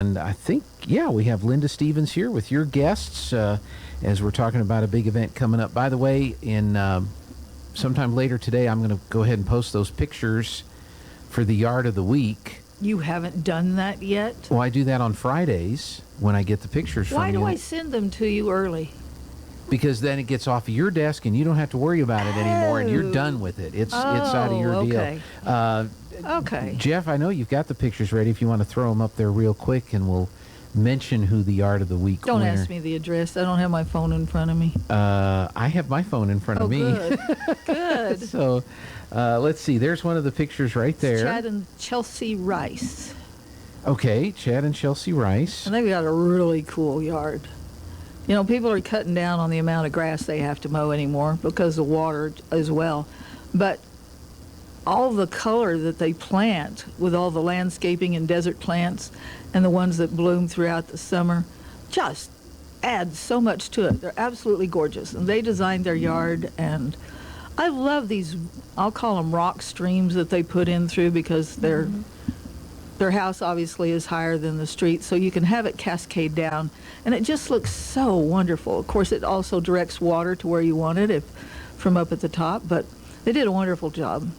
And I think, we have Linda Stevens here with your guests as we're talking about a big event coming up. By the way, in sometime later today, I'm going to go ahead and post those pictures for the Yard of the Week. You haven't done that yet? Well, I do that on Fridays when I get the pictures from you. Why do I send them to you early? Because then it gets off of your desk and you don't have to worry about it anymore, and you're done with it. It's out of your deal. Okay. Jeff, I know you've got the pictures ready if you want to throw them up there real quick, and we'll mention who the Yard of the Week Don't winner. ask me the address. I don't have my phone in front of me. I have my phone in front of me. Good. Good. So let's see. There's one of the pictures right there. Chad and Chelsea Rice. Okay, Chad and Chelsea Rice. And they've got a really cool yard. You know, people are cutting down on the amount of grass they have to mow anymore because of water as well. But all the color that they plant with all the landscaping and desert plants and the ones that bloom throughout the summer just add so much to it. They're absolutely gorgeous. And they designed their yard, and I love these, I'll call them rock streams that they put in through, because their house obviously is higher than the street, so you can have it cascade down, and it just looks so wonderful. Of course, it also directs water to where you want it from up at the top, but they did a wonderful job.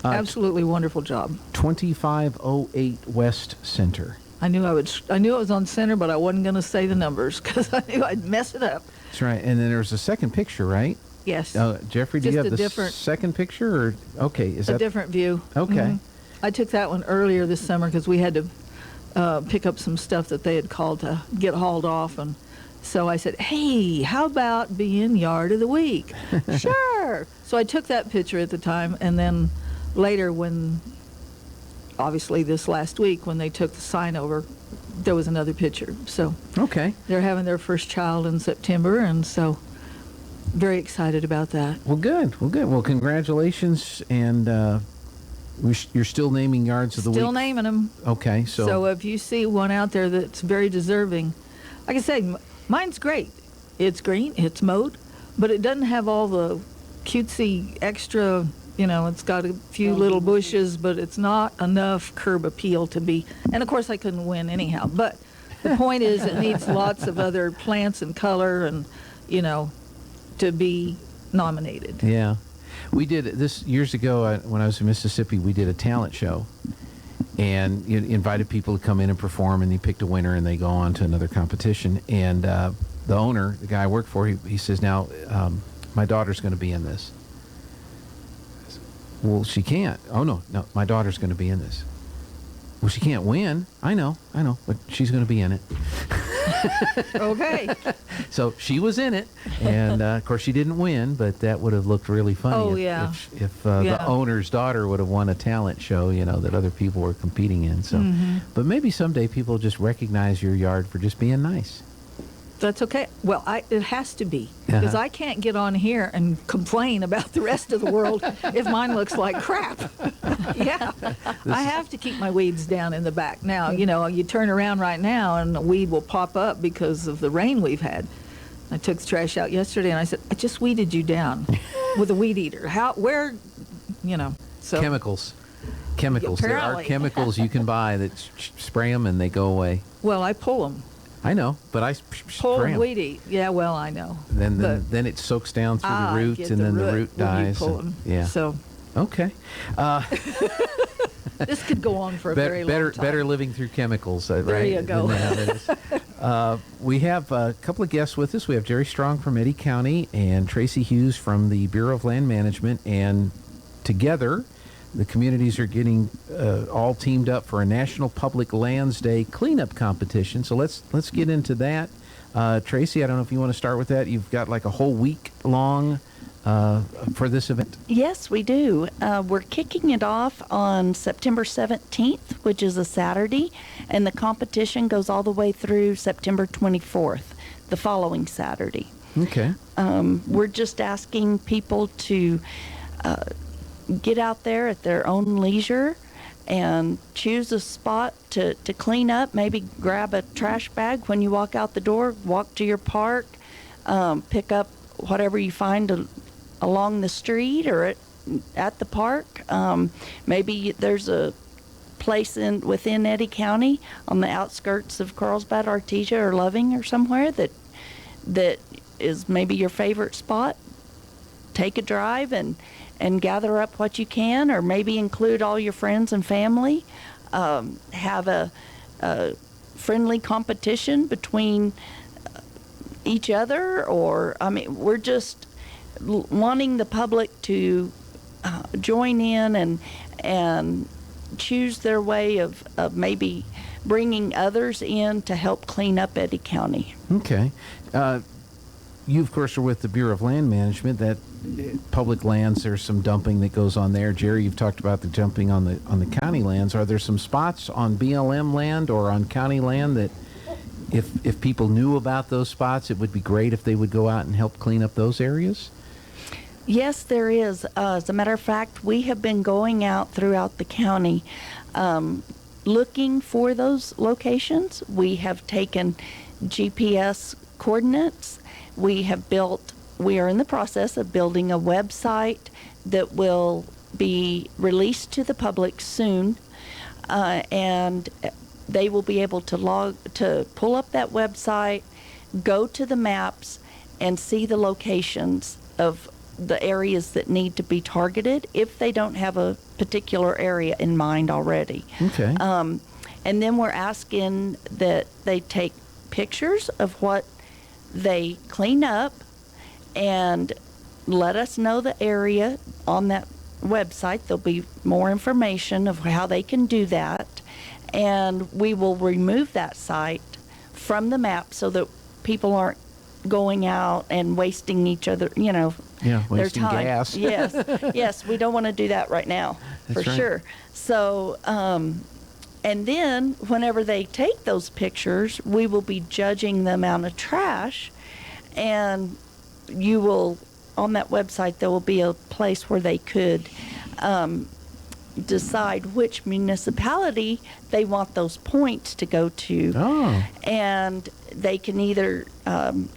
Absolutely wonderful job. 2508 West Center. I knew it was on center, but I wasn't going to say the numbers because I knew I'd mess it up. That's right. And then there's a second picture, right? Yes. Jeffrey, do you have the second picture? Or okay, is that a different view? Okay. Mm-hmm. I took that one earlier this summer because we had to pick up some stuff that they had called to get hauled off, and so I said, hey, how about being Yard of the Week? Sure. So I took that picture at the time, and then later when, obviously this last week, when they took the sign over, there was another picture. So okay, they're having their first child in September, and so very excited about that. Well, good. Well, congratulations, and you're still naming Yards of the Week? Still naming them. Okay, so if you see one out there that's very deserving, like I say, mine's great. It's green, it's mowed, but it doesn't have all the cutesy extra, it's got a few little bushes, but it's not enough curb appeal to be, and of course I couldn't win anyhow, but the point is it needs lots of other plants and color and, to be nominated. Yeah. We did this years ago when I was in Mississippi. We did a talent show, and you invited people to come in and perform, and you picked a winner, and they go on to another competition. And the owner, the guy I work for, he says, now, my daughter's going to be in this. Well, she can't. Oh, no, my daughter's going to be in this. Well, she can't win. I know, but she's going to be in it. Okay. So she was in it, and of course she didn't win, but that would have looked really funny if the owner's daughter would have won a talent show, that other people were competing in. So, but maybe someday people just recognize your yard for just being nice. That's okay. Well, it has to be, because I can't get on here and complain about the rest of the world if mine looks like crap. Yeah. I have to keep my weeds down in the back. Now, you turn around right now and a weed will pop up because of the rain we've had. I took the trash out yesterday and I said, I just weeded you down with a weed eater. So. Chemicals. Apparently. There are chemicals you can buy that spray them and they go away. Well, I pull them. I know, but I pull spray and weed eat. Yeah, well, I know. Then it soaks down through the roots, and then the root dies. Yeah. So. Okay. This could go on for a very long time. Better living through chemicals, right? There you go. We have a couple of guests with us. We have Jeri Strong from Eddy County and Tracy Hughes from the Bureau of Land Management, and together, the communities are getting all teamed up for a National Public Lands Day cleanup competition. So let's get into that. Tracy, I don't know if you want to start with that. You've got like a whole week long for this event. Yes, we do. We're kicking it off on September 17th, which is a Saturday, and the competition goes all the way through September 24th, the following Saturday. Okay. We're just asking people to get out there at their own leisure and choose a spot to clean up. Maybe grab a trash bag when you walk out the door, walk to your park, pick up whatever you find along the street or at the park. Maybe there's a place within Eddy County on the outskirts of Carlsbad, Artesia, or Loving or somewhere that is maybe your favorite spot, take a drive and gather up what you can, or maybe include all your friends and family. Have a friendly competition between each other, or we're just wanting the public to join in and choose their way of maybe bringing others in to help clean up Eddy County. Okay. You, of course, are with the Bureau of Land Management. That public lands, there's some dumping that goes on there. Jeri, you've talked about the dumping on the county lands. Are there some spots on BLM land or on county land that if people knew about those spots, it would be great if they would go out and help clean up those areas? Yes, there is. As a matter of fact, we have been going out throughout the county looking for those locations. We have taken GPS coordinates. We are in the process of building a website that will be released to the public soon, and they will be able to pull up that website, go to the maps, and see the locations of the areas that need to be targeted if they don't have a particular area in mind already. Okay. And then we're asking that they take pictures of what they clean up and let us know the area on that website. There'll be more information of how they can do that, and we will remove that site from the map so that people aren't going out and wasting each other, their wasting time. gas. Yes, we don't want to do that right now. That's for right. Sure. So, and then whenever they take those pictures, we will be judging the amount of trash, and you will, on that website, there will be a place where they could decide which municipality they want those points to go to. Oh. And they can either,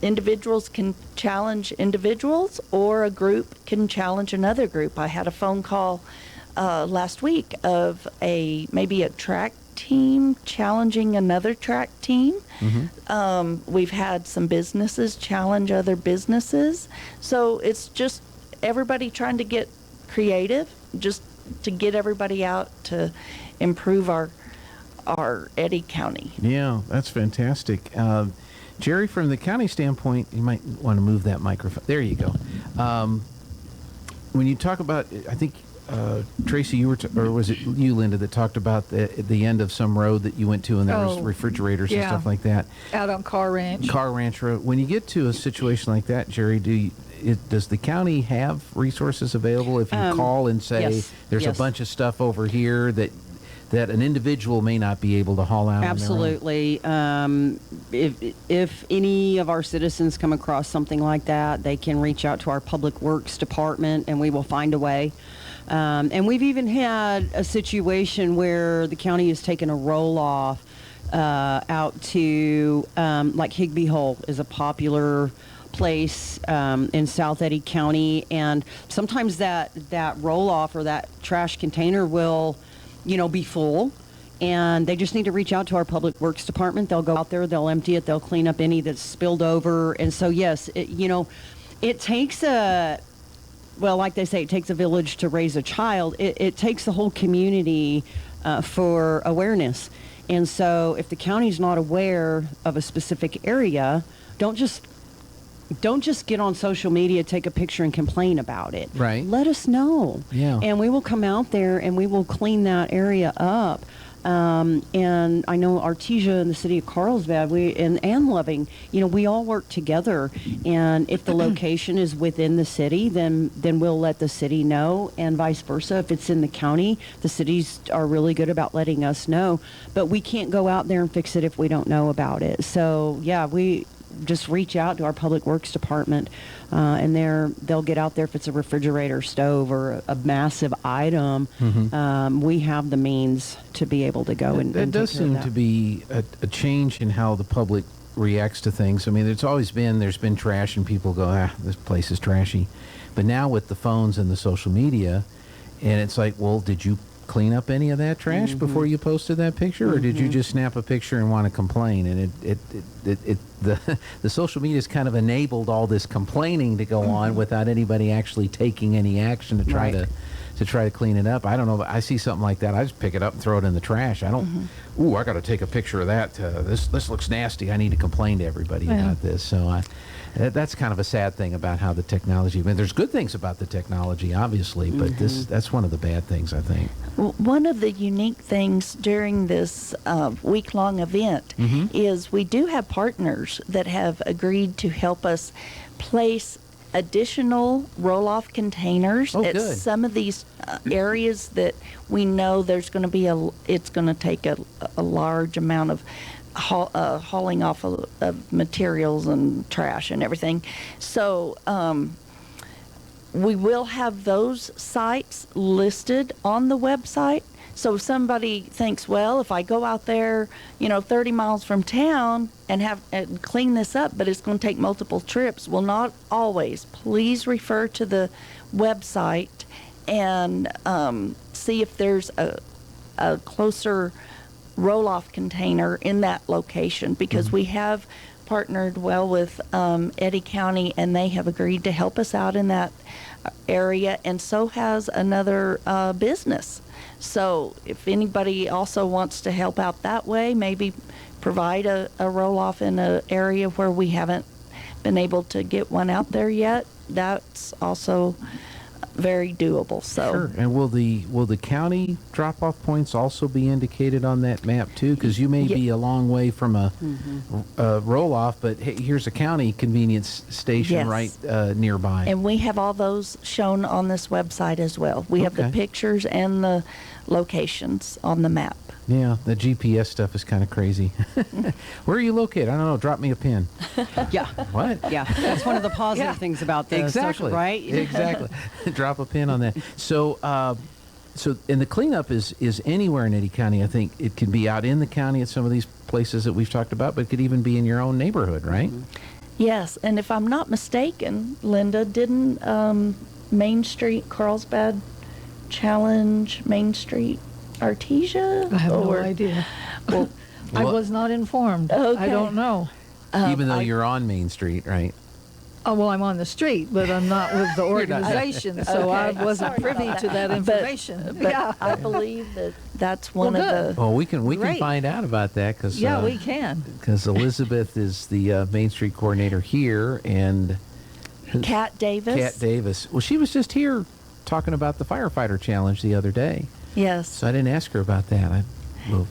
individuals can challenge individuals, or a group can challenge another group. I had a phone call last week of maybe a track team challenging another track team. Mm-hmm. We've had some businesses challenge other businesses. So it's just everybody trying to get creative, just to get everybody out to improve our Eddy County. Yeah, that's fantastic. Jeri, from the county standpoint, you might want to move that microphone. There you go. When you talk about, I think, Tracy, you were, or was it you, Linda, that talked about the end of some road that you went to, and there was refrigerators and stuff like that? Out on Car Ranch. Car Ranch Road. When you get to a situation like that, Jeri, does the county have resources available if you call and say, yes, there's a bunch of stuff over here that an individual may not be able to haul out? Absolutely. If any of our citizens come across something like that, they can reach out to our Public Works Department, and we will find a way. And we've even had a situation where the county has taken a roll-off out to, like Higbee Hole is a popular place in South Eddy County, and sometimes that roll-off or that trash container will be full, and they just need to reach out to our Public Works Department. They'll go out there, they'll empty it, they'll clean up any that's spilled over. And so, yes, it takes like they say, it takes a village to raise a child. It takes the whole community for awareness. And so if the county's not aware of a specific area, don't just get on social media, take a picture, and complain about it. Right. Let us know. Yeah. And we will come out there and we will clean that area up. And I know Artesia and the city of Carlsbad, and Loving, we all work together. And if the location is within the city, then we'll let the city know, and vice versa. If it's in the county, the cities are really good about letting us know. But we can't go out there and fix it if we don't know about it. So, yeah, we just reach out to our Public Works Department, and they'll get out there if it's a refrigerator, stove, or a massive item. Mm-hmm. We have the means to be able to go and It does seem to be a change in how the public reacts to things. I mean, there's been trash, and people go, this place is trashy. But now with the phones and the social media, and it's like, well, did you clean up any of that trash before you posted that picture, or did you just snap a picture and want to complain? And the social media has kind of enabled all this complaining to go on without anybody actually taking any action to try to clean it up. I don't know. But I see something like that, I just pick it up and throw it in the trash. I don't. Ooh, I got to take a picture of that. This looks nasty. I need to complain to everybody about this. So that's kind of a sad thing about how the technology. I mean, there's good things about the technology, obviously, but that's one of the bad things, I think. One of the unique things during this week-long event is we do have partners that have agreed to help us place additional roll-off containers at good. some of these areas that we know there's going to be it's going to take a large amount of hauling off of materials and trash and everything. So we will have those sites listed on the website. So if somebody thinks, well, if I go out there, 30 miles from town and clean this up, but it's going to take multiple trips. Well, not always. Please refer to the website and see if there's a closer roll-off container in that location, because we have partnered well with Eddy County, and they have agreed to help us out in that area, and so has another business. So if anybody also wants to help out that way, maybe provide a roll-off in an area where we haven't been able to get one out there yet, that's also very doable. So Sure. And will the county drop-off points also be indicated on that map too? Because you may be a long way from a roll-off, but hey, here's a county convenience station Yes. right nearby. And we have all those shown on this website as well. We have the Okay. pictures and the locations on the map. Yeah, the GPS stuff is kind of crazy. Where are you located? I don't know. Drop me a pin. Yeah. What? Yeah, that's one of the positive things about the Exactly. social, right? Exactly. Drop a pin on that. So, and the cleanup is anywhere in Eddy County. I think it can be out in the county at some of these places that we've talked about, but it could even be in your own neighborhood, right? Yes, and if I'm not mistaken, Linda, didn't Main Street, Carlsbad challenge Main Street Artesia? I have no idea. Well, I was not informed. Okay. I don't know. Even though you're on Main Street, right? Oh, well, I'm on the street, but I'm not with the organization, so I Okay. wasn't privy to that information. but I believe that's one Well, of good. the. Well, we can Great. find out about that because Yeah, we can. Elizabeth is the Main Street coordinator here, and Kat Davis. Kat Davis. Well, she was just here talking about the firefighter challenge the other day, Yes. so I didn't ask her about that.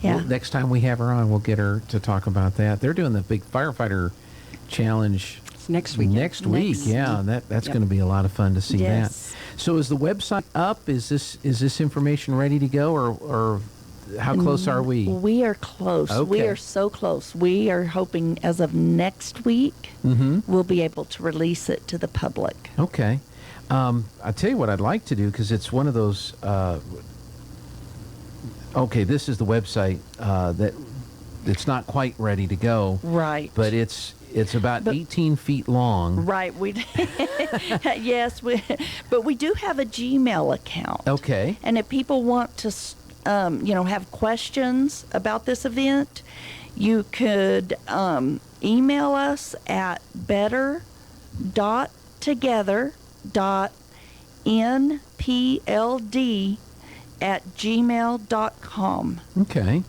Next time we have her on, we'll get her to talk about that. They're doing the big firefighter challenge It's next week. next week. Yeah, that's going to be a lot of fun to see Yes. that. So is the website up? Is this information ready to go, or how close are we? We are close. We Okay. are so close. We are hoping as of next week we'll be able to release it to the public. Okay. I'll tell you what I'd like to do, because it's one of those. Okay, this is the website that it's not quite ready to go. Right. But it's about 18 feet long. Right. Yes, but we do have a Gmail account. Okay. And if people want to, have questions about this event, you could email us at better.together.npld@gmail.com. Okay.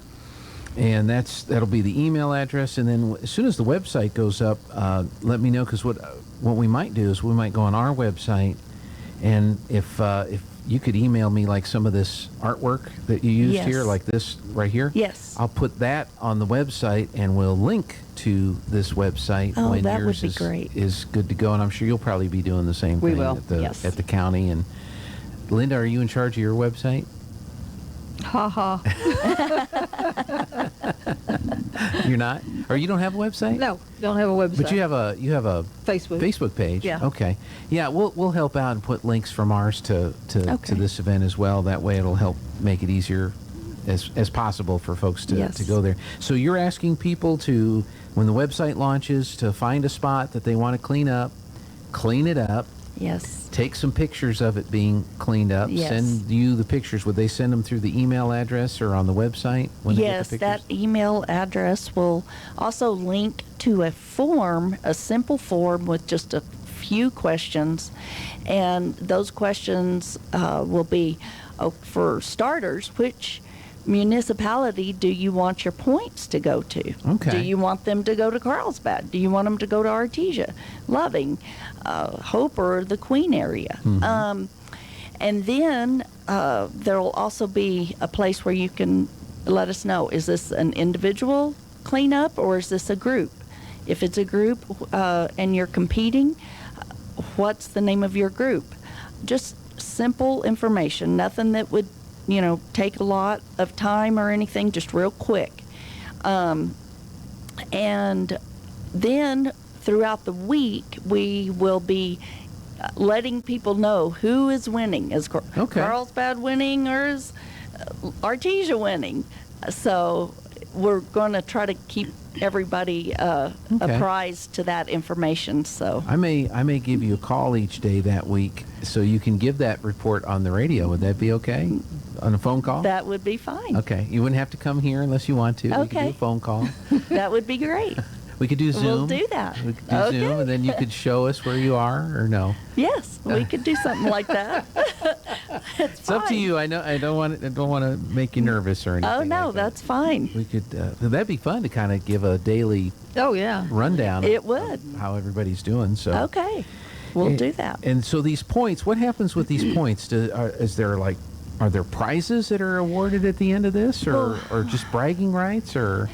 And that'll be the email address. And then as soon as the website goes up, let me know, because what we might do is we might go on our website, and if you could email me like some of this artwork that you used Yes. here, like this right here. Yes. I'll put that on the website, and we'll link to this website Oh, when that would yours be great. is good to go. And I'm sure you'll probably be doing the same We thing will, yes. at the county. And Linda, are you in charge of your website? Ha ha. You're not? Or you don't have a website? No, don't have a website. But you have a Facebook. Facebook page. Yeah. Okay. Yeah, we'll help out and put links from ours to Okay. this event as well. That way it'll help make it easier as possible for folks to Yes. go there. So you're asking people to, when the website launches, to find a spot that they want to clean up, clean it up, Yes. take some pictures of it being cleaned up, Yes. send you the pictures. Would they send them through the email address or on the website when they Yes, get the that pictures? email address will also link to a form, a simple form with just a few questions. And those questions will be, for starters, which municipality do you want your points to go to? Okay. Do you want them to go to Carlsbad? Do you want them to go to Artesia, Loving, Hope, or the Queen area? And then there will also be a place where you can let us know, is this an individual cleanup or is this a group? If it's a group and you're competing, what's the name of your group? Just simple information, nothing that would, take a lot of time or anything, just real quick. And then throughout the week, we will be letting people know who is winning. Is Carlsbad winning or is Artesia winning? So we're going to try to keep everybody apprised to that information. So I may give you a call each day that week so you can give that report on the radio. Would that be okay? On a phone call? that would be fine. Okay. You wouldn't have to come here unless you want to. We could do Okay. a phone call. That would be great. We could do Zoom. We'll do that. We could do Okay. Zoom, and then you could show us where you are, or no? Yes, we could do something like that. It's up to you. I know. I don't want to make you nervous or anything. Oh, no, like that. that's fine. We could. That'd be fun to kind of give a daily Oh, yeah. rundown. It of would. how everybody's doing. So Okay, we'll do that. And so these points. What happens with these points? Are there prizes that are awarded at the end of this, or just bragging rights, or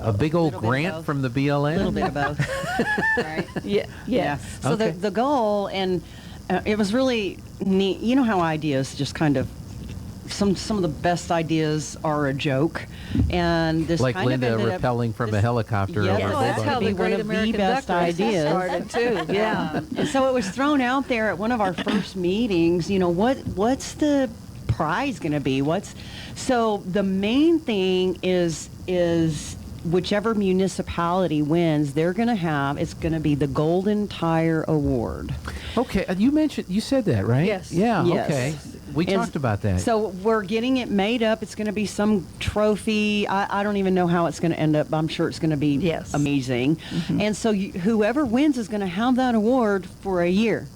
a big old Little bit of grant both. from the BLM? A little bit of both. Right. Yeah, Yeah. So Okay. the goal, and it was really neat. You know how ideas just kind of some of the best ideas are a joke, and this Like kind Linda of ended up- rappelling from a this- helicopter Yeah, over Well, a that's building. how Be the one Great of the American best Duck Race ideas. started, too. Yeah. And so it was thrown out there at one of our first meetings. What's the prize going to be? So the main thing is whichever municipality wins, it's going to be the Golden Tire Award. Okay, you said that, right? Yes. Yeah. Yes. Okay. We And talked about that. So we're getting it made up. It's going to be some trophy. I don't even know how it's going to end up. I'm sure it's going to be Yes. amazing. And so whoever wins is going to have that award for a year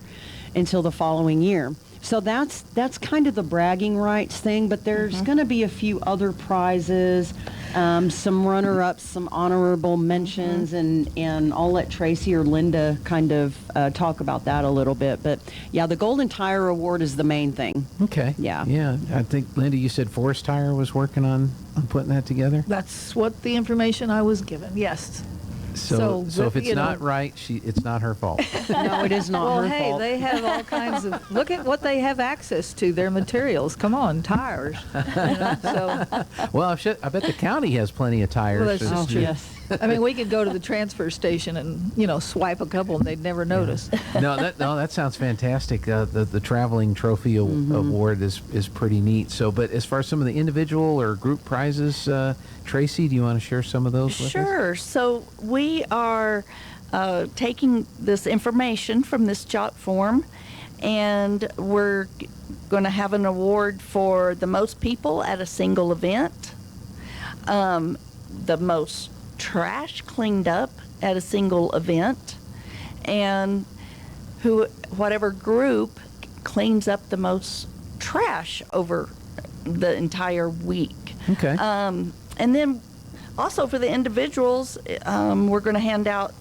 until the following year. So that's kind of the bragging rights thing, but there's going to be a few other prizes, some runner-ups, some honorable mentions, and I'll let Tracy or Linda kind of talk about that a little bit. But yeah, the Golden Tire Award is the main thing. Okay. Yeah. Yeah. I think, Linda, you said Forest Tire was working on putting that together. That's what the information I was given, yes. So So, if it's you know- not right, it's not her fault. No, it is not Well, her hey, fault. they have all kinds of, look at what they have access to, their materials. Come on, tires. So, Well, I bet the county has plenty of tires. Well, that's to- just to- true. Yes. I mean, we could go to the transfer station and, swipe a couple and they'd never notice. No, that sounds fantastic. The traveling trophy award is pretty neat. So, but as far as some of the individual or group prizes, Tracy, do you want to share some of those with us? Sure. So we are taking this information from this jot form, and we're going to have an award for the most people at a single event, the most trash cleaned up at a single event, and whatever group cleans up the most trash over the entire week. Okay. And then also for the individuals, we're going to hand out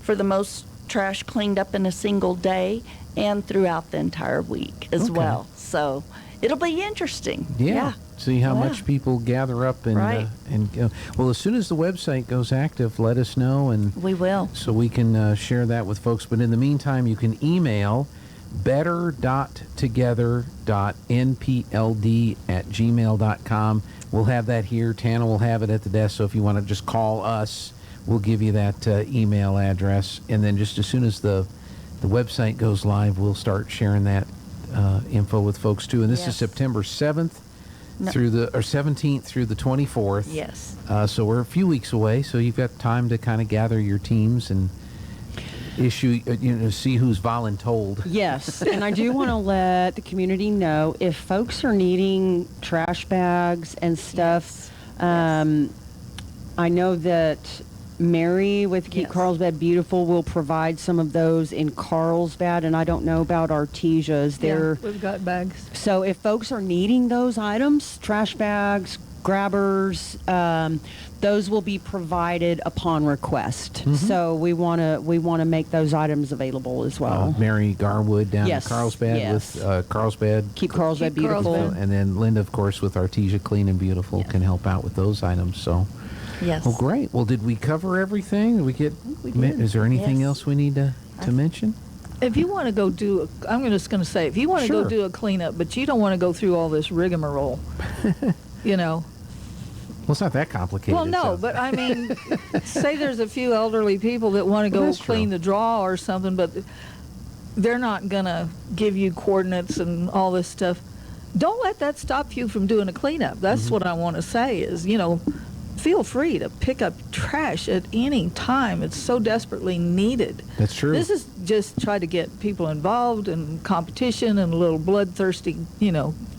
for the most trash cleaned up in a single day and throughout the entire week as Okay. well. So it'll be interesting. Yeah. See how Yeah. much people gather up and Right. go. Well, as soon as the website goes active, let us know, and We will. so we can share that with folks. But in the meantime, you can email better.together.npld@gmail.com. We'll have that here. Tana will have it at the desk. So if you want to just call us, we'll give you that email address. And then just as soon as the website goes live, we'll start sharing that info with folks too. And this is Yes. September 7th No. through the 17th through the 24th. Yes. So we're a few weeks away. So you've got time to kind of gather your teams and issue, see who's voluntold. Yes, and I do want to let the community know if folks are needing trash bags and stuff. I know that Mary with Keep Yes. Carlsbad Beautiful will provide some of those in Carlsbad, and I don't know about Artesia's. Yeah, we've got bags. So if folks are needing those items, trash bags, grabbers, those will be provided upon request. So we want to make those items available as well. Mary Garwood down Yes, in Carlsbad yes. with Carlsbad. Keep Carlsbad Keep Beautiful. Carlsbad. And then Linda, of course, with Artesia Clean and Beautiful can help out with those items. So, Yes. well, great. Well, did we cover everything? Did we get? we did. Is there anything Yes. else we need to mention? If you want to go do, I'm just going to say, if you want to Sure. go do a cleanup, but you don't want to go through all this rigmarole, you know. Well, it's not that complicated. Well, no, so- but I mean, say there's a few elderly people that want to Well, go that's clean true. the draw or something, but they're not going to give you coordinates and all this stuff. Don't let that stop you from doing a cleanup. That's Mm-hmm. what I want to say is, feel free to pick up trash at any time. It's so desperately needed. That's true. This is just try to get people involved in competition and a little bloodthirsty,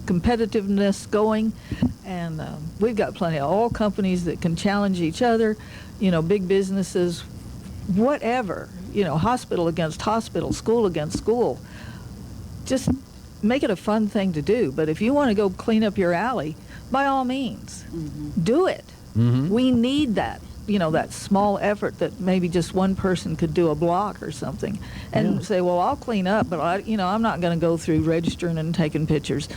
competitiveness going. And we've got plenty of oil companies that can challenge each other, big businesses, whatever, hospital against hospital, school against school. Just make it a fun thing to do. But if you want to go clean up your alley, by all means, do it. We need that, that small effort that maybe just one person could do a block or something and say, well, I'll clean up, but I'm not going to go through registering and taking pictures.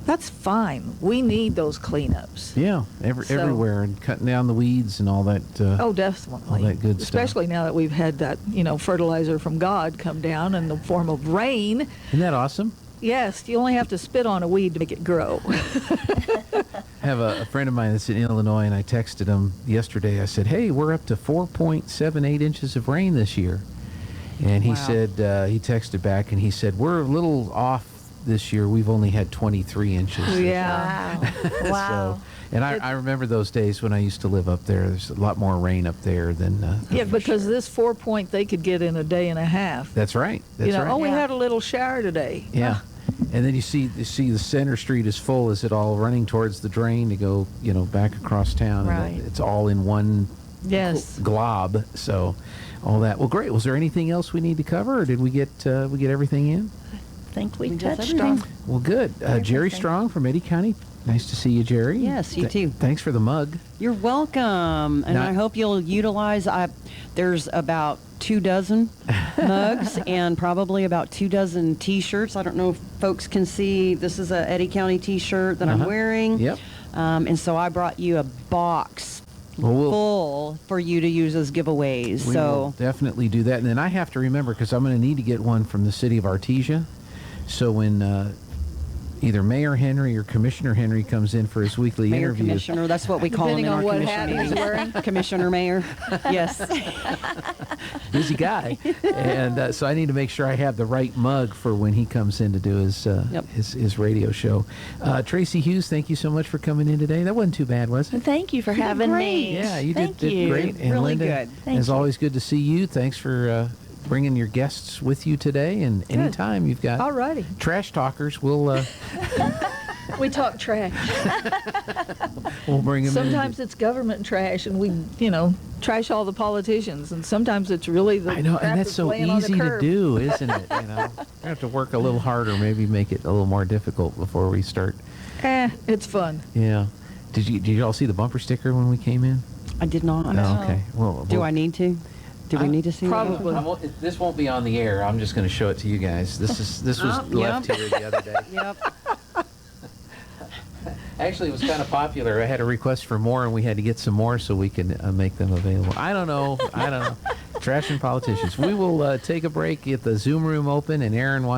That's fine. We need those cleanups. Yeah, So- everywhere, and cutting down the weeds and all that. Oh, definitely. all that good stuff. Especially now that we've had that, fertilizer from God come down in the form of rain. Isn't that awesome? Yes, you only have to spit on a weed to make it grow. I have a friend of mine that's in Illinois, and I texted him yesterday. I said, hey, we're up to 4.78 inches of rain this year. And he Wow. said, he texted back, and he said, we're a little off this year. We've only had 23 inches. Yeah. Wow. Wow. So, and I remember those days when I used to live up there. There's a lot more rain up there than... Yeah, because this 4 point they could get in a day and a half. That's right. That's right. Oh, we Yeah. had a little shower today. Yeah. And then you see the center street is full. Is it all running towards the drain to go, back across town? Right. And it's all in one Yes. glob. So all that. Well, great. Was there anything else we need to cover, or did we get everything in? I think we We did touched everything. on. Well, good. Jerry Everything. Strong from Eddy County. Nice to see you, Jerry. Yes, you too. Thanks for the mug. You're welcome, and Now- I hope you'll utilize. There's about 24 mugs and probably about 24 T-shirts. I don't know if folks can see. This is a Eddy County T-shirt that I'm wearing. Yep. And so I brought you a box Well, we'll full for you to use as giveaways. we will definitely do that. And then I have to remember, because I'm going to need to get one from the city of Artesia. So when either Mayor Henry or Commissioner Henry comes in for his weekly Mayor interview. Commissioner, that's what we call him Depending in on our what commission hat he's meetings. wearing. Commissioner Mayor, yes. Busy guy. And so I need to make sure I have the right mug for when he comes in to do his his radio show. Tracy Hughes, thank you so much for coming in today. That wasn't too bad, was it? Thank you for having me. Yeah, you Thank did you. great. And Really Linda, good. Thank as you. always, good to see you. Thanks for bringing your guests with you today. And anytime you've got All righty. trash talkers, we'll We talk trash. we'll bring them Sometimes it's government trash, and we, trash all the politicians. And sometimes it's really the I know, crap and that's so laying on the easy to curb. do, isn't it? We have to work a little harder, maybe make it a little more difficult before we start. It's fun. Yeah. Did you all see the bumper sticker when we came in? I did not. Oh, okay. Well, Do I need to? Do we need to see Probably. This won't be on the air. I'm just going to show it to you guys. This was left yep. here the other day. Yep. Actually, it was kind of popular. I had a request for more, and we had to get some more so we can make them available. I don't know. Trash and politicians. We will take a break, get the Zoom room open, and Aaron wants